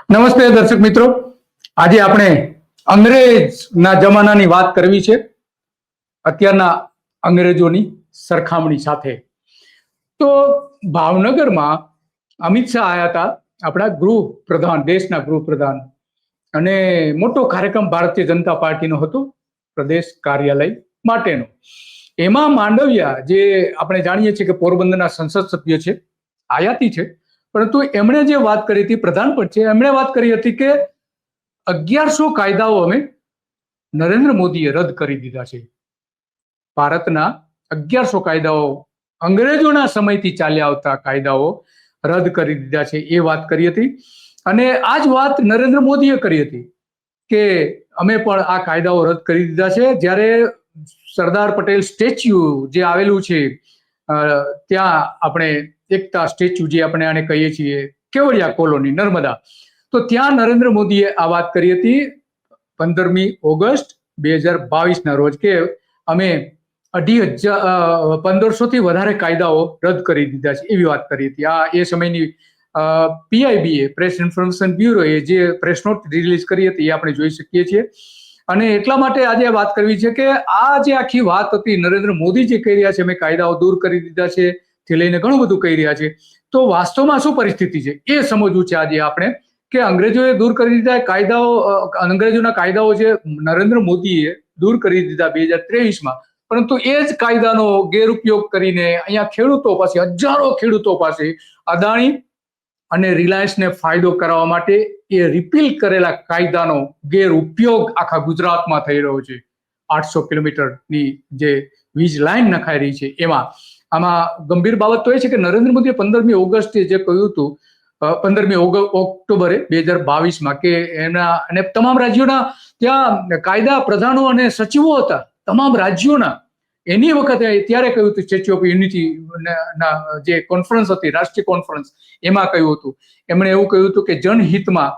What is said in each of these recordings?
નમસ્તે દર્શક મિત્રો, આજે આપણે અંગ્રેજના જમાનાની વાત કરવી છે, અત્યારના અંગ્રેજોની સરખામણી સાથે. તો ભાવનગરમાં અમિત શાહ આવ્યા હતા, આપણા ગૃહપ્રધાન, દેશના ગૃહપ્રધાન, અને મોટો કાર્યક્રમ ભારતીય જનતા પાર્ટીનો હતો, પ્રદેશ કાર્યાલય માટેનો. એમાં માંડવિયા, જે આપણે જાણીએ છીએ કે પોરબંદરના સંસદ સભ્ય છે, આયાતી છે, પરંતુ એમણે જે વાત કરી હતી, પ્રધાન પણ છે, એમણે વાત કરી હતી કે 1100 કાયદાઓ અમે નરેન્દ્ર મોદીએ રદ કરી દીધા છે. ભારતના 1100 કાયદાઓ, અંગ્રેજોના સમયથી ચાલ્યા આવતા કાયદાઓ રદ કરી દીધા છે, એ વાત કરી હતી. અને આ જ વાત નરેન્દ્ર મોદીએ કરી હતી કે અમે પણ આ કાયદાઓ રદ કરી દીધા છે. જ્યારે સરદાર પટેલ સ્ટેચ્યુ જે આવેલું છે, ત્યાં આપણે એકતા સ્ટેચ્યુ, જે આપણે આને કહીએ છીએ, કેવડિયા કોલોની, નર્મદા, તો ત્યાં નરેન્દ્ર મોદીએ આ વાત કરી હતી 15મી ઓગસ્ટ 2022ના રોજ, કે અમે 1500 થી વધારે કાયદાઓ રદ કરી દીધા છે, એવી વાત કરી હતી. આ એ સમયની PIB, પ્રેસ ઇન્ફોર્મેશન બ્યુરોએ જે પ્રેસ નોટ રિલીઝ કરી હતી, એ આપણે જોઈ શકીએ છીએ. અને એટલા માટે આજે વાત કરવી છે કે આ જે આખી વાત હતી, નરેન્દ્ર મોદી જે કહી રહ્યા છે, અમે કાયદાઓ દૂર કરી દીધા છે, થી લઈને ઘણું બધું કહી રહ્યા છે, તો વાસ્તવમાં શું પરિસ્થિતિ છે એ સમજવું છે આજે આપણે, કે અંગ્રેજોએ દૂર કરી દીધા કાયદાઓ, અંગ્રેજોના કાયદાઓ જે નરેન્દ્ર મોદીએ દૂર કરી દીધા 2023માં, પરંતુ એ જ કાયદાનો ગેરઉપયોગ કરીને અહીંયા ખેડૂતો પાસે, હજારો ખેડૂતો પાસે, અદાણી અને રિલાયન્સને ફાયદો કરાવવા માટે એ રિપીલ કરેલા કાયદાનો ગેરઉપયોગ આખા ગુજરાતમાં થઈ રહ્યો છે. 800 કિલોમીટરની જે વીજ લાઈન નખાઈ રહી છે, એમાં આમાં ગંભીર બાબત તો એ છે કે નરેન્દ્ર મોદીએ 15મી ઓગસ્ટે જે કહ્યું હતું, 15મી ઓક્ટોબરે 2022માં, કે એના અને તમામ રાજ્યોના ત્યાં કાયદા પ્રધાનો અને સચિવો હતા, તમામ રાજ્યોના. એની વખતે ત્યારે કહ્યું હતું, સ્ટેચ્યુ ઓફ યુનિટી ના જે કોન્ફરન્સ હતી, રાષ્ટ્રીય કોન્ફરન્સ, એમાં કહ્યું હતું, એમણે એવું કહ્યું હતું કે જનહિતમાં,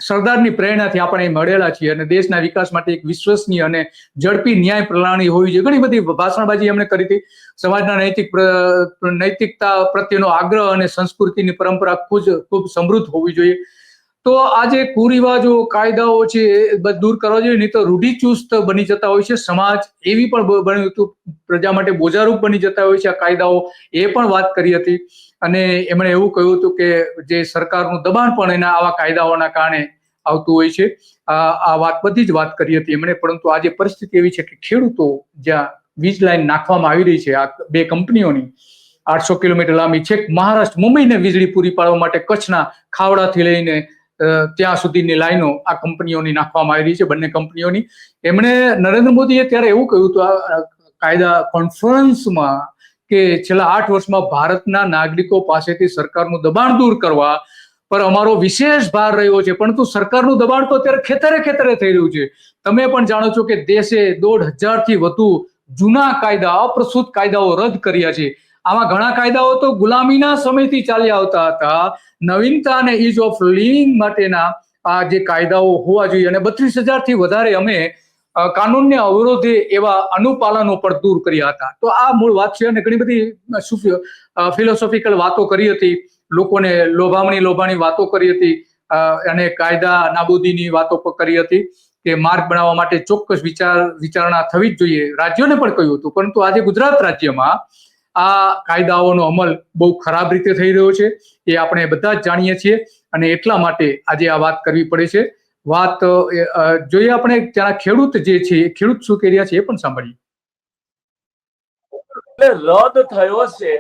સરદારની પ્રેરણાથી આપણે મળેલા છીએ અને દેશના વિકાસ માટે એક વિશ્વસનીય અને ઝડપી ન્યાય પ્રણાલી હોવી જોઈએ. ઘણી બધી ભાષણબાજી એમણે કરી હતી. સમાજના નૈતિકતા પ્રત્યેનો આગ્રહ અને સંસ્કૃતિની પરંપરા ખૂબ સમૃદ્ધ હોવી જોઈએ. તો આ જે કુરિવાજો, કાયદાઓ છે, એ દૂર કરવા જોઈએ, નહીં તો રૂઢિચુસ્ત બની જતા હોય છે સમાજ. એવી પણ બન્યું હતું, પ્રજા માટે બોજારૂપ બની જતા હોય છે આ કાયદાઓ, એ પણ વાત કરી હતી. અને એમણે એવું કહ્યું હતું કે જે સરકારનું દબાણ પણ એના આવા કાયદાઓના કારણે આવતું હોય છે. આ વાત બધી જ વાત કરી હતી એમણે. પરંતુ આજે પરિસ્થિતિ એવી છે કે ખેડૂતો, જ્યાં વીજ લાઈન નાખવામાં આવી રહી છે આ બે કંપનીઓની, 800 કિલોમીટર લાંબી, છેક મહારાષ્ટ્ર, મુંબઈને વીજળી પૂરી પાડવા માટે કચ્છના ખાવડાથી લઈને ત્યાં સુધીની લાઈનો આ કંપનીઓની નાખવામાં આવી રહી છે, બંને કંપનીઓની. એમણે, નરેન્દ્ર મોદીએ ત્યારે એવું કહ્યું હતું આ કાયદા કોન્ફરન્સમાં, કે છેલ્લા 8 વર્ષમાં ભારતના નાગરિકો પાસેથી સરકારનું દબાણ દૂર કરવા પર અમારો વિશેષ ભાર રહ્યો છે, પરંતુ સરકારનું દબાણ તો અત્યારે ખેતરે થઈ રહ્યું છે. તમે પણ જાણો છો કે દેશે 1,500થી વધુ જૂના કાયદા, અપ્રસ્તુત કાયદાઓ રદ કર્યા છે. આમાં ઘણા કાયદાઓ તો ગુલામીના સમયથી ચાલ્યા આવતા હતા. નવીનતા અને ઇઝ ઓફ લિવિંગ માટેના આ જે કાયદાઓ હોવા જોઈએ, અને 32,000થી વધારે અમે કાનૂનને અવરોધે એવા અનુપાલનો પણ દૂર કર્યા હતા. તો આ મૂળ વાત છે. અને ઘણી બધી ફિલોસોફિકલ વાતો કરી હતી, લોકોને લોભામણી વાતો કરી હતી, અને કાયદા નાબૂદીની વાતો પણ કરી હતી, કે માર્ગ બનાવવા માટે ચોક્કસ વિચારણા થવી જ જોઈએ. રાજ્યોને પણ કહ્યું હતું. પરંતુ આજે ગુજરાત રાજ્યમાં આ કાયદાઓનો અમલ બહુ ખરાબ રીતે થઈ રહ્યો છે, એ આપણે બધા જ જાણીએ છીએ. અને એટલા માટે આજે આ વાત કરવી પડે છે. વાત જોઈએ આપણે, ત્યાં ખેડૂત જે છે, ખેડૂત શું કહી રહ્યા છે એ પણ સાંભળીએ. રદ થયો છે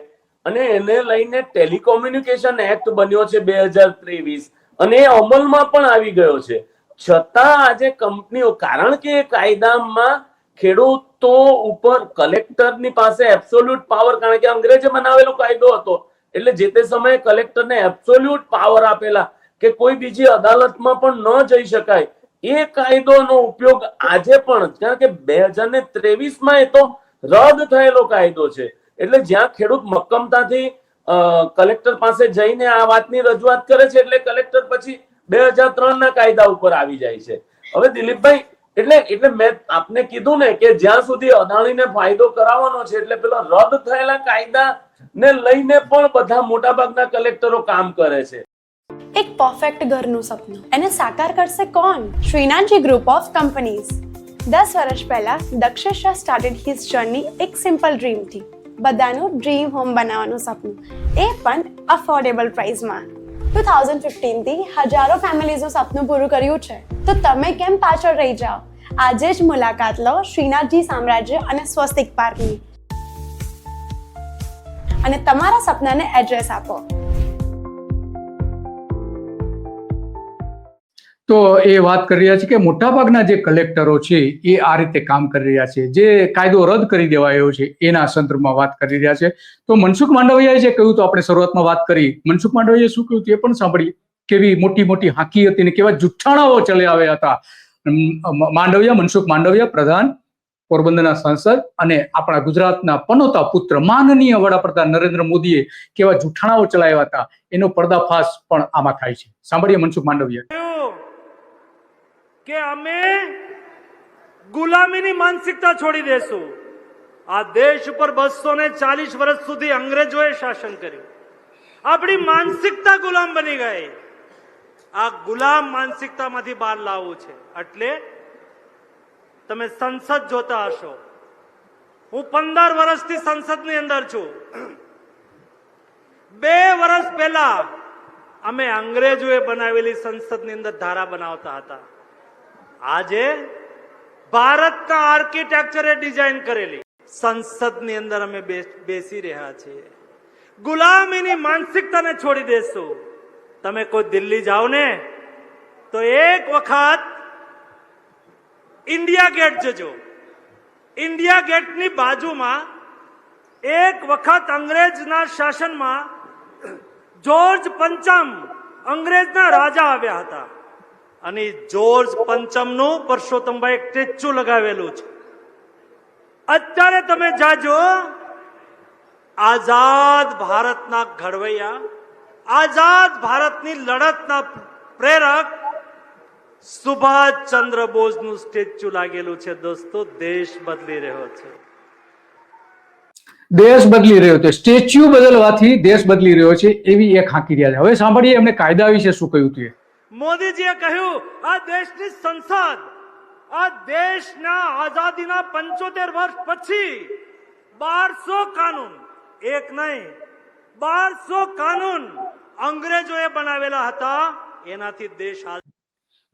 અને એને લઈને ટેલિકોમ્યુનિકેશન એક્ટ બન્યો છે 2023, અને એ અમલમાં પણ આવી ગયો છે. છતાં આજે કંપનીઓ, કારણ કે કાયદામાં ખેડૂતો ઉપર કલેક્ટરની પાસે એબ્સોલ્યુટ પાવર, કારણ કે અંગ્રેજે બનાવેલો કાયદો હતો, એટલે જે તે સમયે કલેક્ટરને એબ્સોલ્યુટ પાવર આપેલા કે કોઈ બીજી અદાલતમાં પણ ન જઈ શકાય. એ કાયદોનો ઉપયોગ આજે પણ, કારણ કે 2023માં એ તો રદ થયેલો કાયદો છે, એટલે જ્યાં ખેડૂત મક્કમતાથી કલેક્ટર પાસે જઈને આ વાતની રજૂઆત કરે છે, એટલે કલેક્ટર પછી 2003ના કાયદા ઉપર આવી જાય છે. હવે દિલીપભાઈ, એટલે મેં આપને કીધું ને કે જ્યાં સુધી અદાણીને ફાયદો કરાવવાનો છે, એટલે પેલો રદ થયેલા કાયદા ને લઈને પણ બધા મોટાભાગના કલેક્ટરો કામ કરે છે. એક પરફેક્ટ ઘરનું સપનું એને સાકાર કરશે કોણ? Shrinathji group of companies. 10 વર્ષ પહેલા Dakshesh Shah started his journey એક સિમ્પલ ડ્રીમથી. બધાનું ડ્રીમ હોમ બનાવવાનું સપનું, એ પણ અફોર્ડેબલ પ્રાઇસમાં. 2015 થી હજારો ફેમિલીઝનું સપનું પૂરું કર્યું છે. તો તમે કેમ પાછળ રહી જાઓ? આજે જ મુલાકાત લો શ્રીનાથજી સામ્રાજ્ય અને સ્વસ્તિક પાર્કની અને તમારા સપનાને એડ્રેસ આપો. તો એ વાત કરી રહ્યા છે કે મોટાભાગના જે કલેક્ટરો છે એ આ રીતે કામ કરી રહ્યા છે, જે કાયદો રદ કરી દેવાયો છે એના સંદર્ભમાં વાત કરી રહ્યા છે. તો મનસુખ માંડવિયાએ જે કહ્યું તો આપણે શરૂઆતમાં વાત કરી, મનસુખ માંડવિયાએ શું કહ્યું એ પણ સાંભળીએ. કેવી મોટી મોટી હાંકી હતી ને કેવા જુઠ્ઠાણાઓ ચલે આવ્યા હતા. મનસુખ માંડવિયા, પ્રધાન, પોરબંદરના સાંસદ અને આપણા ગુજરાતના પનોતા પુત્ર માનનીય વડાપ્રધાન નરેન્દ્ર મોદીએ કેવા જુઠ્ઠાણાઓ ચલાવ્યા હતા એનો પર્દાફાશ પણ આમાં થાય છે. સાંભળીએ મનસુખ માંડવિયા. કે અમે ગુલામીની માનસિકતા છોડી દેશું. આ દેશ ઉપર 240 વર્ષ સુધી અંગ્રેજોએ શાસન કર્યું. આપણી માનસિકતા ગુલામ બની ગઈ. આ ગુલામ માનસિકતામાંથી બહાર લાવવું છે. એટલે તમે સંસદ જોતા હશો. હું 15 વર્ષથી સંસદની અંદર છું. 2 વર્ષ પહેલા અમે અંગ્રેજોએ બનાવેલી સંસદની અંદર ધારા બનાવતા હતા. આજે ભારતના આર્કિટેક્ચરે ડિઝાઇન કરેલી સંસદની અંદર અમે બેસી રહ્યા છીએ. ગુલામીની માનસિકતાને છોડી દેશું. તમે કોઈ દિલ્હી જાઓ ને તો એક વખત ઇન્ડિયા ગેટ જજો. ઇન્ડિયા ગેટની બાજુમાં એક વખત અંગ્રેજના શાસનમાં જોર્જ પંચમ અંગ્રેજના રાજા આવ્યા હતા અને જોર્જ પંચમનું પરસોત્તમભાઈ એક સ્ટેચ્યુ લગાવેલું છે. અત્યારે તમે જાજો, આઝાદ ભારતના ઘડવૈયા, આઝાદ ભારતની લડતના પ્રેરક સુભાષચંદ્ર બોઝનું સ્ટેચ્યુ લાગેલું છે. દોસ્તો, દેશ બદલી રહ્યો છે. દેશ બદલી રહ્યો છે, સ્ટેચ્યુ બદલવાથી દેશ બદલી રહ્યો છે એવી એક હાંકી રહ્યા છે. હવે સાંભળીએ એમને કાયદા વિશે શું કહ્યું હતું. મોદીજીએ કહ્યું આ દેશની સંસદ, આ દેશના આઝાદીના 75 વર્ષ પછી 1200 કાનૂન, એક નહીં 1200 કાનૂન અંગ્રેજોએ બનાવેલા હતા. એનાથી દેશ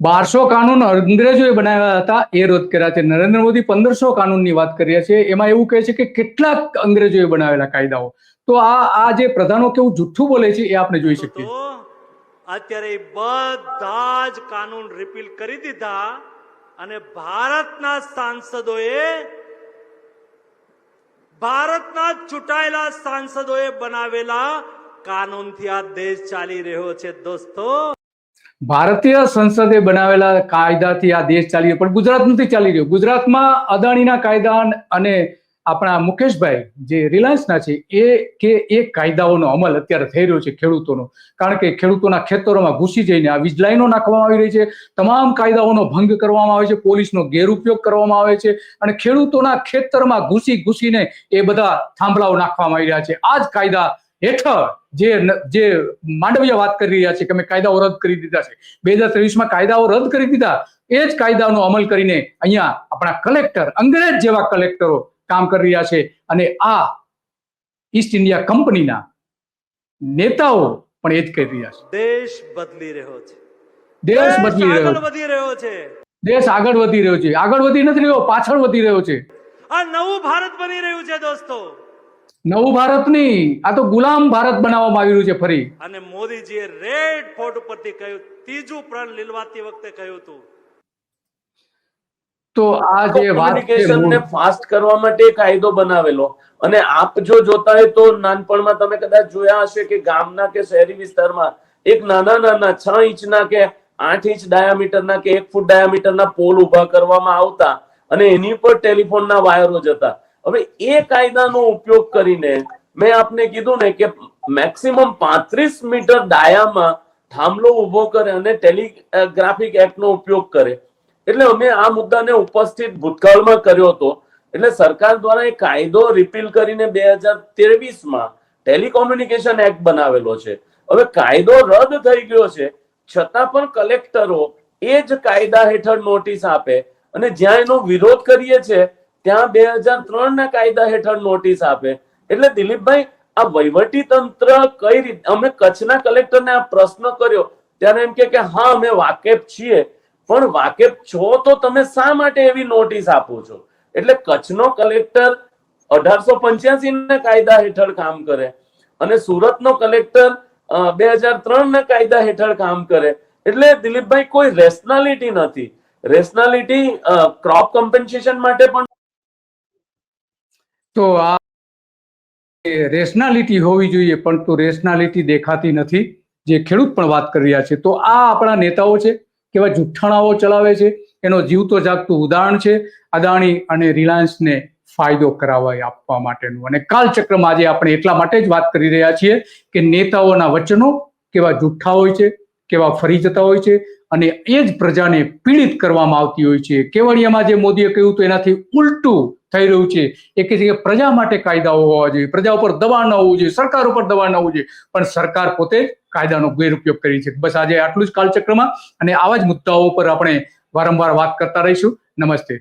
1200 કાનૂન અંગ્રેજોએ બનાવ્યા હતા એ રદ કર્યા છે. નરેન્દ્ર મોદી 1500 કાનૂનની વાત કરી રહ્યા છે. એમાં એવું કહે છે કે કેટલાક અંગ્રેજોએ બનાવેલા કાયદાઓ. તો આ જે પ્રધાનો કેવું જુઠ્ઠું બોલે છે એ આપણે જોઈ શકીએ. અત્યારે બધા જ કાનૂન રિપીલ કરી દીધા અને ભારતના સાંસદોએ, ભારતના ચૂંટાયેલા સાંસદોએ બનાવેલા કાનૂનથી આ દેશ ચાલી રહ્યો છે. દોસ્તો, ભારતીય સંસદે બનાવેલા કાયદાથી આ દેશ ચાલી રહ્યો, પણ ગુજરાત નથી ચાલી રહ્યો. ગુજરાતમાં અદાણીના કાયદા અને આપણા મુકેશભાઈ જે રિલાયન્સના છે એ કાયદાઓનો અમલ અત્યારે થઈ રહ્યો છે ખેડૂતોનો. કારણ કે ખેડૂતોના ખેતરોમાં ઘૂસી જઈને આ વીજ લાઈનો નાખવામાં આવી રહી છે, તમામ કાયદાઓનો ભંગ કરવામાં આવે છે, પોલીસનો ગેરઉપયોગ કરવામાં આવે છે અને ખેડૂતોના ખેતરમાં ઘૂસીને એ બધા થાંભલાઓ નાખવામાં આવી રહ્યા છે. આ જ કાયદા હેઠળ જે માંડવિયા વાત કરી રહ્યા છે કે અમે કાયદાઓ રદ કરી દીધા છે, 2023માં કાયદાઓ રદ કરી દીધા, એ જ કાયદાનો અમલ કરીને અહીંયા આપણા કલેક્ટર, અંગ્રેજ જેવા કલેક્ટરો કામ કરી રહ્યા છે અને આ ઈસ્ટ ઇન્ડિયા કંપનીના નેતાઓ પણ એ જ કરી રહ્યા છે. દેશ બદલી રહ્યો છે. દેશ બદલી રહ્યો છે. વધી રહ્યો છે. દેશ આગળ વધી રહ્યો છે. આગળ વધી નથી રહ્યો, પાછળ વધી રહ્યો છે. આ નવું ભારત બની રહ્યું છે. દોસ્તો, નવું ભારત નહીં, આ તો ગુલામ ભારત બનાવવામાં આવી રહ્યું છે ફરી. અને મોદીજીએ રેડ ફોર્ટ ઉપરથી કહ્યું, ત્રીજું પ્રણ લીલવાતી વખતે કહ્યું હતું. તો આ જે વાત કોમ્યુનિકેશનને ફાસ્ટ કરવા માટે કાયદો બનાવેલો. અને આપ જો જોતા હોય તો નાનપણમાં તમે કદાચ જોયા હશે કે ગામના કે શહેરી વિસ્તારમાં એક નાના 6 ઇંચના કે 8 ઇંચ ડાયામીટરના કે 1 ફૂટ ડાયામીટરના પોલ ઉભા કરવામાં આવતા અને એની પર ટેલિફોનના વાયરો જતા. હવે એ કાયદાનો ઉપયોગ કરીને મેં આપને કીધું ને કે મેક્સિમમ 35 મીટર ડાયામાં થાંભલો ઉભો કરે અને ટેલિગ્રાફિક એક્ટનો ઉપયોગ કરે. એટલે અમે આ મુદ્દાને ઉપસ્થિત ભૂતકાળમાં કર્યો હતો. એટલે સરકાર દ્વારા એક કાયદો રિપીલ કરીને 2023માં ટેલિકોમ્યુનિકેશન એક્ટ બનાવેલો છે. હવે કાયદો રદ થઈ ગયો છે છતાં પણ કલેક્ટરો એ જ કાયદા હેઠળ નોટિસ આપે, અને જ્યાં એનો વિરોધ કરીએ છે ત્યાં 2003 ના કાયદા હેઠળ નોટિસ આપે. એટલે દિલીપભાઈ, આ વહીવટી તંત્ર કઈ રીતે, અમે કચ્છના કલેક્ટરને આ પ્રશ્ન કર્યો ત્યારે એમ કે હા અમે વાકેફ છીએ, પણ વાકેફ છો તો તમે શા માટે એવી નોટિસ આપો છો? એટલે કચ્છનો કલેક્ટર 1885 ના કાયદા હેઠળ કામ કરે અને સુરતનો કલેક્ટર 2003 ના કાયદા હેઠળ કામ કરે. એટલે દિલીપભાઈ, કોઈ રેશનાલિટી નથી. રેશનાલિટી ક્રોપ કમ્પેન્સેશન માટે પણ તો આ રેશનાલિટી હોવી જોઈએ, પણ તો રેશનાલિટી દેખાતી નથી, જે ખેડૂત પણ વાત કરી રહ્યા છે. તો આ આપણા નેતાઓ છે, કેવા જુઠ્ઠાણાઓ ચલાવે છે, એનો જીવતો જાગતું ઉદાહરણ છે અદાણી અને રિલાયન્સને ફાયદો કરાવવા આપવા માટેનું. અને કાલચક્રમાં આજે આપણે એટલા માટે જ વાત કરી રહ્યા છીએ કે નેતાઓના વચનો કેવા જુઠ્ઠા હોય છે, કેવા ફરી જતા હોય છે, અને એ જ પ્રજાને પીડિત કરવામાં આવતી હોય છે. કેવડિયામાં જે મોદીએ કહ્યું તો એનાથી ઉલટું થઈ રહ્યું છે. એ કહે છે કે પ્રજા માટે કાયદાઓ હોવા જોઈએ, પ્રજા ઉપર દબાણ ન હોવું જોઈએ, સરકાર ઉપર દબાણ ન હોવું જોઈએ, પણ સરકાર પોતે કાયદાનો ગેરઉપયોગ કરી છે. બસ આજે આટલું જ કાલચક્રમાં, અને આવા જ મુદ્દાઓ પર આપણે વારંવાર વાત કરતા રહીશું. નમસ્તે.